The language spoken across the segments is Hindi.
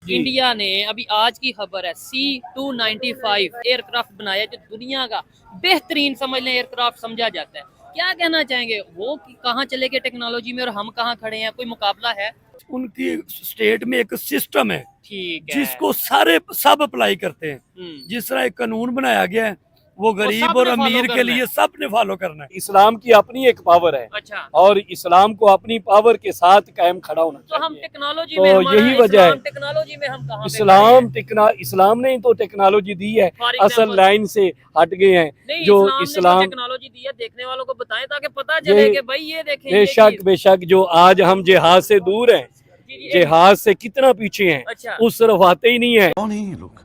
इंडिया ने अभी आज की खबर है C-295 एयरक्राफ्ट बनाया जो दुनिया का बेहतरीन समझ लें एयरक्राफ्ट समझा जाता है। क्या कहना चाहेंगे वो कहाँ चले गए टेक्नोलॉजी में और हम कहाँ खड़े हैं, कोई मुकाबला है? उनकी स्टेट में एक सिस्टम है ठीक है। जिसको सारे सब अप्लाई करते हैं। जिस जिस तरह एक कानून बनाया गया है वो गरीब सबने और follow अमीर के करना है। लिए सबने फॉलो करना है। इस्लाम की अपनी एक पावर है अच्छा, और इस्लाम को अपनी पावर के साथ कायम खड़ा होना तो हम चाहिए। टेक्नोलॉजी तो में हमारा यही वजह है। टेक्नोलॉजी में हम कहाँ पे खड़े हैं? इस्लाम ने ही तो टेक्नोलॉजी दी है, For असल example, लाइन से हट गए हैं। नहीं, जो इस्लाम ने इस्लाम टेक्नोलॉजी दी है, देखने वालों को बताएं ताकि पता चले कि भाई ये देखें ये बेशक चीज़। बेशक जो आज हम जिहाद से दूर हैं, जी, जी, जिहाद से कितना पीछे हैं, अच्छा, उस तरफ आते ही नहीं है। कौन है ये लोग?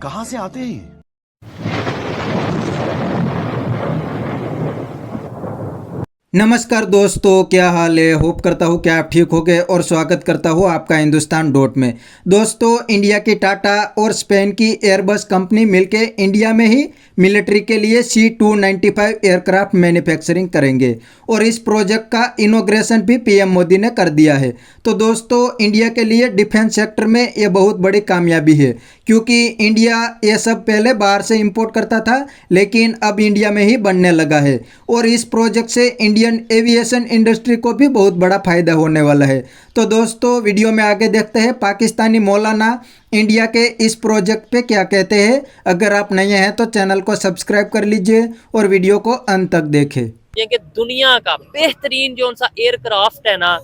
कहां से आते हैं ये? नमस्कार दोस्तों, क्या हाल है। होप करता हूँ कि आप ठीक हो गए और स्वागत करता हूँ आपका हिंदुस्तान डॉट में। दोस्तों, इंडिया की टाटा और स्पेन की एयरबस कंपनी मिलके इंडिया में ही मिलिट्री के लिए C-295 एयरक्राफ्ट मैन्युफैक्चरिंग करेंगे और इस प्रोजेक्ट का इनॉग्रेशन भी पीएम मोदी ने कर दिया है। तो दोस्तों, इंडिया के लिए डिफेंस सेक्टर में ये बहुत बड़ी कामयाबी है क्योंकि इंडिया ये सब पहले बाहर से इंपोर्ट करता था, लेकिन अब इंडिया में ही बनने लगा है और इस प्रोजेक्ट से इंडियन एविएशन इंडस्ट्री को भी बहुत बड़ा फायदा होने वाला है। तो दोस्तों, वीडियो में आगे देखते हैं पाकिस्तानी मौलाना इंडिया के इस प्रोजेक्ट पे क्या कहते हैं। अगर आप नए हैं तो चैनल को सब्सक्राइब कर लीजिए और वीडियो को अंत तक देखें। ये कि दुनिया का बेहतरीन जो सा एयरक्राफ्ट है ना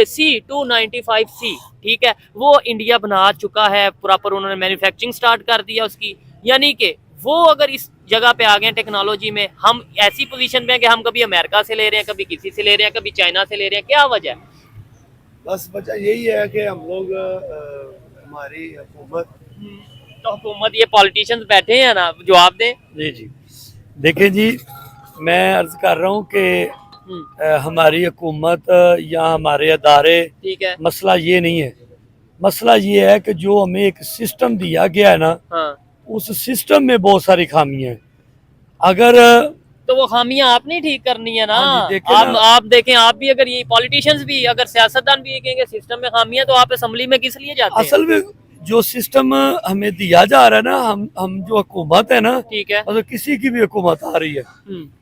C-295C, ठीक है, वो इंडिया बना चुका है। प्रॉपर उन्होंने मैन्युफैक्चरिंग स्टार्ट कर दिया उसकी, यानी कि वो अगर इस जगह पे आ गए टेक्नोलॉजी में, हम ऐसी पोजीशन पे हैं कि हम कभी अमेरिका से ले रहे हैं, कभी किसी से ले रहे हैं, कभी चाइना से ले रहे हैं। क्या वजह है? बस वजह यही है कि हम लोग हमारी हुकूमत तो हुकूमत, ये पॉलिटिशियंस बैठे हैं ना, जवाब दें। जी देखें जी, मैं अर्ज कर रहा हूँ कि हमारी हुकूमत या हमारे अदारे, ठीक है, मसला ये नहीं है। मसला ये है कि जो हमें एक सिस्टम दिया गया है ना, हाँ, उस सिस्टम में बहुत सारी खामियां हैं। अगर तो वो खामियां आपने ठीक करनी है ना। हाँ जी, देखें ना। आप देखें, आप भी अगर ये पॉलिटिशियंस भी, अगर सियासतदान भी ये कहेंगे सिस्टम में खामियां, तो आप असेंबली में किस लिए जाते हैं? असल में जो सिस्टम हमें दिया जा रहा है ना, हम जो हुकूमत है ना, ठीक है, मतलब किसी की भी हुकूमत आ रही है,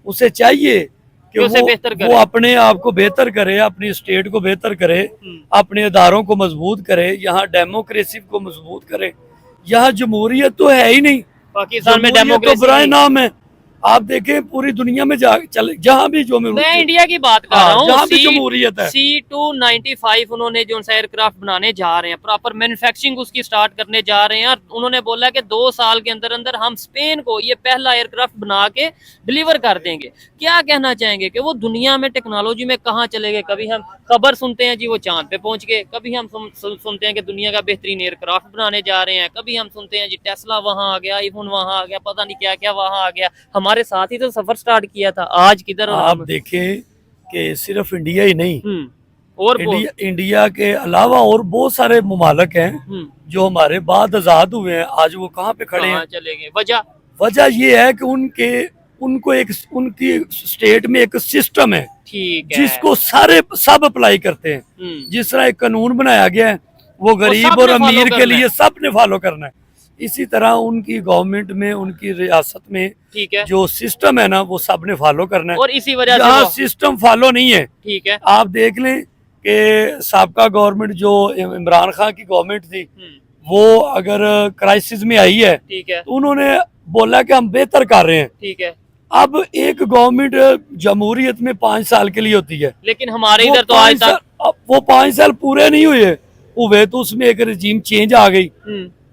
उसे चाहिए कि उसे बेहतर करे। वो अपने आप को बेहतर करे, अपनी स्टेट को बेहतर करे, अपने इदारों को मजबूत करे, यहाँ डेमोक्रेसी को मजबूत करे। यहाँ जमहूरियत तो है ही नहीं, पाकिस्तान में जमहूरियत तो डेमोक्रेसी बुरा नाम है। आप देखें पूरी दुनिया में जहाँ भी जो मैं इंडिया की बात कर रहा हूँ, जहाँ भी जमहूरियत है। C-295 उन्होंने जो सा एयरक्राफ्ट बनाने जा रहे हैं, प्रॉपर मैन्युफैक्चरिंग उसकी स्टार्ट करने जा रहे हैं और उन्होंने बोला कि 2 साल के अंदर अंदर हम स्पेन को ये पहला एयरक्राफ्ट बना के डिलीवर कर देंगे। क्या कहना चाहेंगे कि वो दुनिया में टेक्नोलॉजी में कहाँ चले गए? कभी हम खबर सुनते हैं जी वो चांद पे पहुंच गए, कभी हम सुनते हैं कि दुनिया का बेहतरीन एयरक्राफ्ट बनाने जा रहे हैं, कभी हम सुनते हैं जी टेस्ला वहां आ गया, आईफोन वहां आ गया, पता नहीं क्या क्या वहां आ गया। हमारे साथ ही तो सफर स्टार्ट किया था, आज किधर? और आप देखें कि सिर्फ इंडिया ही नहीं, और इंडिया के अलावा और बहुत सारे मुमालिक हैं जो हमारे बाद आजाद हुए हैं, आज वो कहाँ पे खड़े हैं? चले गए। वजह ये है कि उनको उनकी स्टेट में एक सिस्टम है, ठीक है, जिसको सब अप्लाई करते हैं। जिस तरह एक कानून बनाया गया है वो गरीब और अमीर के लिए सबने फॉलो करना है। इसी तरह उनकी गवर्नमेंट में, उनकी रियासत में, ठीक है, जो सिस्टम है ना वो सबने फॉलो करना है। और इसी वजह से सिस्टम फॉलो नहीं है, ठीक है, आप देख लें कि साबका गवर्नमेंट जो इमरान खान की गवर्नमेंट थी, वो अगर क्राइसिस में आई है, ठीक है, तो उन्होंने बोला कि हम बेहतर कर रहे हैं, ठीक है। अब एक गवर्नमेंट जमहूरियत में 5 साल के लिए होती है, लेकिन हमारे इधर तो आज तक वो 5 साल पूरे नहीं हुए तो उसमें एक रजीम चेंज आ गई।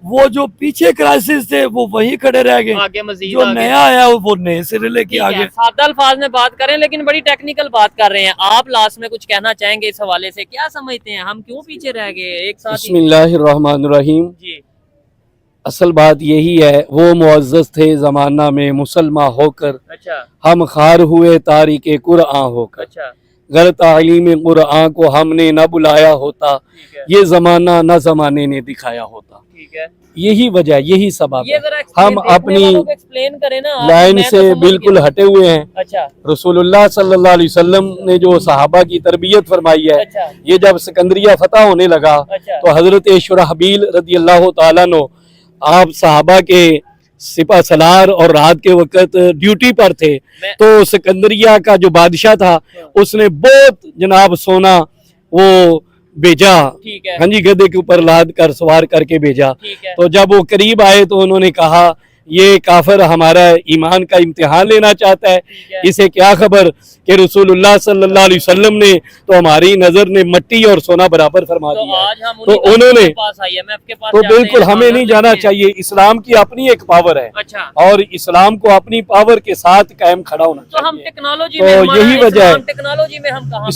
वो जो पीछे क्राइसिस थे वो वहीं खड़े रह गए, आगे मजीद जो नया आया वो नए सिरे लेके आ गए। सादा अल्फाज में बात करें, लेकिन बड़ी टेक्निकल बात कर रहे हैं। आप लास्ट में कुछ कहना चाहेंगे इस हवाले से? क्या समझते हैं हम क्यों पीछे रह गए? एक साथ बिस्मिल्लाहिर्रहमानिर्रहीम जी। असल बात यही है, वो मुअज़्ज़ज़ थे ज़माना में मुसलमान होकर, अच्छा, हम खार हुए तारीके कुरआन होकर। अच्छा, गर तालीम कुरान को हमने न बुलाया होता, ये जमाना न जमाने ने दिखाया होता। ठीक है, यही वजह, यही सबब ये है। जरा हम देखने अपनी वालों को एक्सप्लेन करें ना आप, लाइन मैं तो से समझ बिल्कुल गया। हटे हुए हैं। अच्छा रसूलुल्लाह सल्लल्लाहु अलैहि वसल्लम ने जो सहाबा की तरबियत फरमाई है, अच्छा ये जब सिकंदरिया फतह होने लगा अच्छा तो हजरत शुरहबील रदी अल्लाह ताला नो आप सहाबा के सिपा सलार और रात के वक्त ड्यूटी पर थे, तो सिकंदरिया का जो बादशाह था उसने बहुत जनाब सोना वो भेजा, ठीक है, हाँ जी, गधे के ऊपर लाद कर सवार करके भेजा। ठीक है, तो जब वो करीब आए तो उन्होंने कहा ये काफिर हमारा ईमान का इम्तिहान लेना चाहता है, ठीक है। इसे क्या खबर कि रसूलुल्लाह सल्लल्लाहु अलैहि वसल्लम ने तो हमारी नजर ने मट्टी और सोना बराबर फरमा तो दिया है। आज हम तो उन्हीं उन्होंने के पास आइए, मैं आपके पास तो जाते बिल्कुल हैं, हमें नहीं ऑर्डर जाना लेते हैं। चाहिए। इस्लाम की अपनी एक पावर है अच्छा, और इस्लाम को अपनी पावर के साथ कायम खड़ा होना तो हम चाहिए। टेक्नोलॉजी तो में यही वजह है। टेक्नोलॉजी में हम कहाँ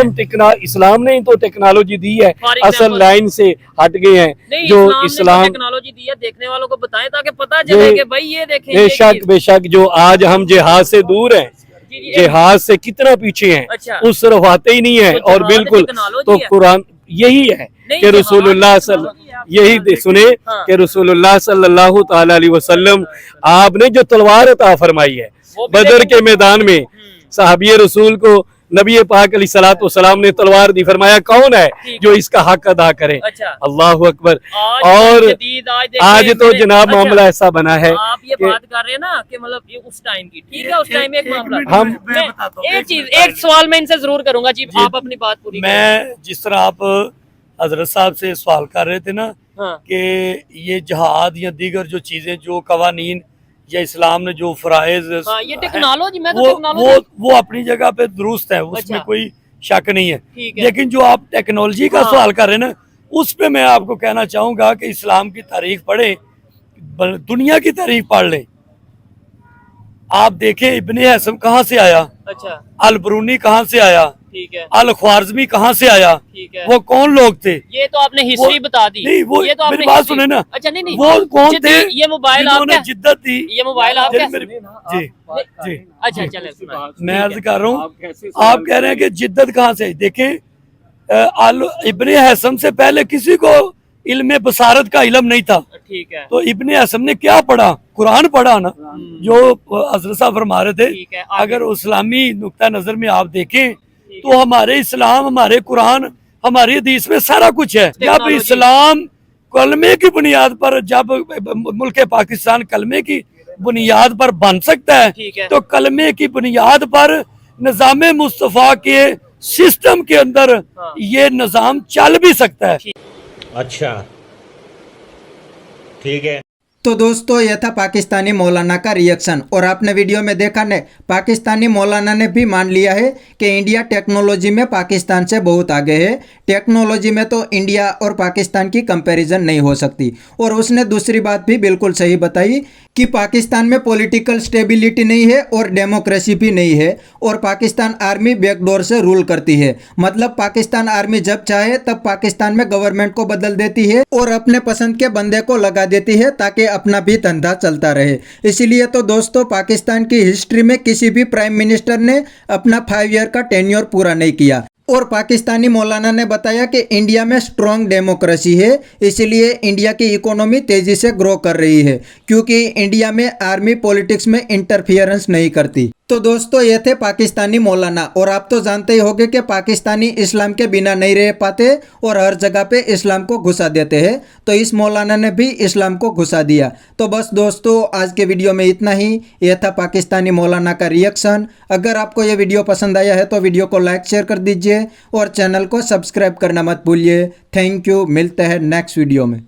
पे इस्लाम ने ही तो टेक्नोलॉजी दी है, For असल example- लाइन से हट गए हैं। नहीं, जो इस्लाम ने टेक्नोलॉजी दी है, देखने वालों को बताएं ताकि पता चले ये- कि भाई ये देखें ये बेशक चीज़। बेशक जो आज हम जिहाद से दूर हैं, जी, जी, जिहाद से कितना पीछे हैं, अच्छा। उस तरफ आते ही नहीं है। तो और जहाद बिल्कुल टेक्नोलॉजी तो है। कुरान यही है नहीं, कि जहाद रसूलुल्लाह टेक्नोलॉजी है, आप यही सुने हाँ। कि रसूलुल्लाह सल्लल्लाहु ताला अलैहि वसल्लम आपने जो तलवार अता फरमाई है वो भी बदर देखेंगे। के मैदान में, सहाबी रसूल को नबी पाक अलैहिस्सलाम ने तलवार दी, फरमाया कौन है ठीक जो इसका हक अदा करे। अच्छा। अल्लाह अकबर। आज और जदीद, आज देखिए, तो मैंने- जनाब अच्छा, मामला ऐसा बना है आप ये कि बात कर रहे हैं ना कि मतलब ये उस टाइम की, ठीक है, उस टाइम एक मामला हम- मैं बताता हूँ, एक चीज, एक सवाल मैं इनसे जरूर करूंगा जी, जी, आप अपनी बात पूरी करें। मैं जिस तरह आप हजरत साहब से सवाल कर रहे थे ना हाँ, कि ये जहाद या दीगर जो चीजें जो कवानीन या इस्लाम ने जो फराइज हाँ, ये टेक्नोलॉजी, मैं तो वो टेक्नोलॉजी, वो अपनी जगह पे दुरुस्त है, उसमें अच्छा। कोई शक नहीं है। ठीक है। लेकिन जो आप टेक्नोलॉजी का हाँ। सवाल कर रहे हैं ना, उस पे मैं आपको कहना चाहूंगा कि इस्लाम की तारीख पढ़े, दुनिया की तारीख पढ़ लें। आप देखें इब्ने हसन कहाँ से आया, अच्छा, अल बरूनी कहाँ से आया, ठीक है, अल ख्वारिज़मी कहाँ से आया, ठीक है। वो कौन लोग थे। ये तो आपने हिस्ट्री वो- बता दी। नहीं, वो ये तो आपने मेरी बात history- सुने ना। अच्छा, नहीं नहीं, वो कौन जिद्दी- थे ये मोबाइल जिन्होंने आपका, जिद्दत दी। ये मोबाइल आपका, जी जी अच्छा चले सुना। मैं अर्ज कर रहा हूँ, आप कह रहे हैं कि जिद्दत कहाँ से आई। देखें अल इब्ने हसन से पहले किसी को इल्म बसारत का इल्म नहीं था, ठीक है, तो इब्ने हसन ने क्या पढ़ा, कुरान पढ़ा ना, जो हजरत साहब फरमा रहे थे। ठीक है, आगे। अगर इस्लामी नुक्ता नजर में आप देखें तो हमारे इस्लाम, हमारे कुरान, हमारी हदीस में सारा कुछ है। जब टेक्नोलॉजी। इस्लाम कलमे की बुनियाद पर, जब मुल्क पाकिस्तान कलमे की बुनियाद पर बन सकता है, ठीक है। तो कलमे की बुनियाद पर निज़ाम मुस्तफ़ा के सिस्टम के अंदर हाँ। ये निज़ाम चल भी सकता है। अच्छा, ठीक है। तो दोस्तों यह था पाकिस्तानी मौलाना का रिएक्शन। और आपने वीडियो में देखा ने, पाकिस्तानी मौलाना ने भी मान लिया है कि इंडिया टेक्नोलॉजी में पाकिस्तान से बहुत आगे है। टेक्नोलॉजी में तो इंडिया और पाकिस्तान की कंपैरिजन नहीं हो सकती। और उसने दूसरी बात भी बिल्कुल सही बताई कि पाकिस्तान में पॉलिटिकल स्टेबिलिटी नहीं है और डेमोक्रेसी भी नहीं है, और पाकिस्तान आर्मी बैकडोर से रूल करती है। मतलब पाकिस्तान आर्मी जब चाहे तब पाकिस्तान में गवर्नमेंट को बदल देती है और अपने पसंद के बंदे को लगा देती है ताकि अपना भी धंधा चलता रहे। इसीलिए तो दोस्तों पाकिस्तान की हिस्ट्री में किसी भी प्राइम मिनिस्टर ने अपना 5 ईयर का टेन्योर पूरा नहीं किया। और पाकिस्तानी मौलाना ने बताया कि इंडिया में स्ट्रॉन्ग डेमोक्रेसी है, इसीलिए इंडिया की इकोनॉमी तेजी से ग्रो कर रही है, क्योंकि इंडिया में आर्मी पॉलिटिक्स में इंटरफियरेंस नहीं करती। तो दोस्तों ये थे पाकिस्तानी मौलाना। और आप तो जानते ही होंगे कि पाकिस्तानी इस्लाम के बिना नहीं रह पाते और हर जगह पे इस्लाम को घुसा देते हैं। तो इस मौलाना ने भी इस्लाम को घुसा दिया। तो बस दोस्तों आज के वीडियो में इतना ही। यह था पाकिस्तानी मौलाना का रिएक्शन। अगर आपको ये वीडियो पसंद आया है तो वीडियो को लाइक शेयर कर दीजिए और चैनल को सब्सक्राइब करना मत भूलिए। थैंक यू, मिलते हैं नेक्स्ट वीडियो में।